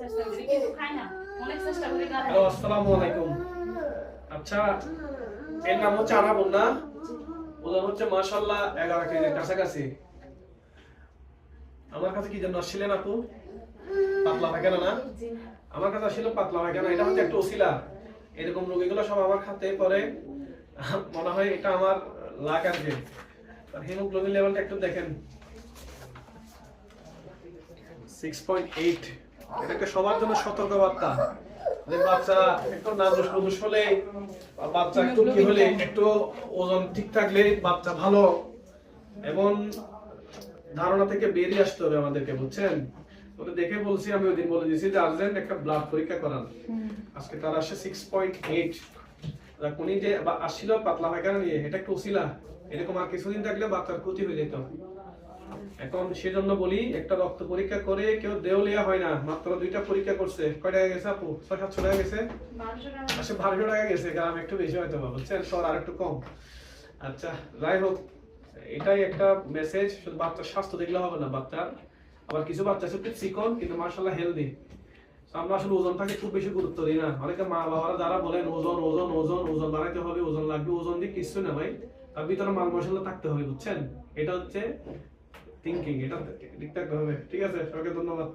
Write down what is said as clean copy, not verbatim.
চেষ্টা করি কিন্তু খায় না, অনেক চেষ্টা করি গালে। হ্যালো, আসসালামু আলাইকুম। আচ্ছা, এর নাম হচ্ছে আরাবুল না? ওজন হচ্ছে মাশাআল্লাহ 11 কেজির কাছাকাছি। আমার কাছে কি জন্য আসছিলেন আপু? পাতলা পায়খানা না? আমার কাছে আসছিল পাতলা পায়খানা। এটা হচ্ছে একটা ওসিলা। এরকম রোগীগুলো সব আমার খাতে পড়ে। মনে হয় এটা আমার লাক আর কি। আর হিমোগ্লোবিন লেভেলটা একটু দেখেন, 6.8। এটা একটা সবার জন্য সতর্কবার্তা যে বাচ্চা একটু নাজুস নুজুস হলে, বাচ্চা একটু কি হলে, একটু ওজন ঠিক থাকলে বাচ্চা ভালো এবং ধারণা থেকে বেরিয়ে আসতে হবে আমাদেরকে, বুঝছেন? ওটা দেখে বলছি, আমি ওই দিন বলে দিয়েছি যে আর্জেন্ট একটা ব্লাড পরীক্ষা করান। আজকে তার আসে 6.8। উনি যে আসছিল পাতলা পায়খানা নিয়ে, এটা একটু ওসিলা। এরকম আর কিছুদিন থাকলে বাচ্চার ক্ষতি হয়ে যেত। এখন সেজন্য বলি, একটা রক্ত পরীক্ষা করে কেউ দেউলিয়া হয় না। মাত্র 2টা পরীক্ষা করছে। কয় টাকা গেছে আপু? 600-700 টাকা গেছে। 1200 টাকা গেছে। গ্রাম একটু বেশি হয়তো বা, বুঝছেন? শহর আর একটু কম। আচ্ছা, যাই হোক, এটাই একটা মেসেজ। শুধু বাচ্চার স্বাস্থ্য দেখলে হবে না, বাচ্চার আবার কিছু বাচ্চা আছে একটু চিকন কিন্তু মাশাআল্লাহ হেলদি। আমরা আসলে ওজনটাকে খুব বেশি গুরুত্ব দিই না। অনেকে মা বাবারা যারা বলেন ওজন ওজন ওজন ওজন বাড়াইতে হবে, ওজন লাগবে, ওজন দিয়ে কিছু না ভাই। তার ভিতরে মাল মশলা থাকতে হবে, বুঝছেন? এটা হচ্ছে থিঙ্কিং, এটা ঠিক থাকতে হবে। ঠিক আছে, সবাইকে ধন্যবাদ।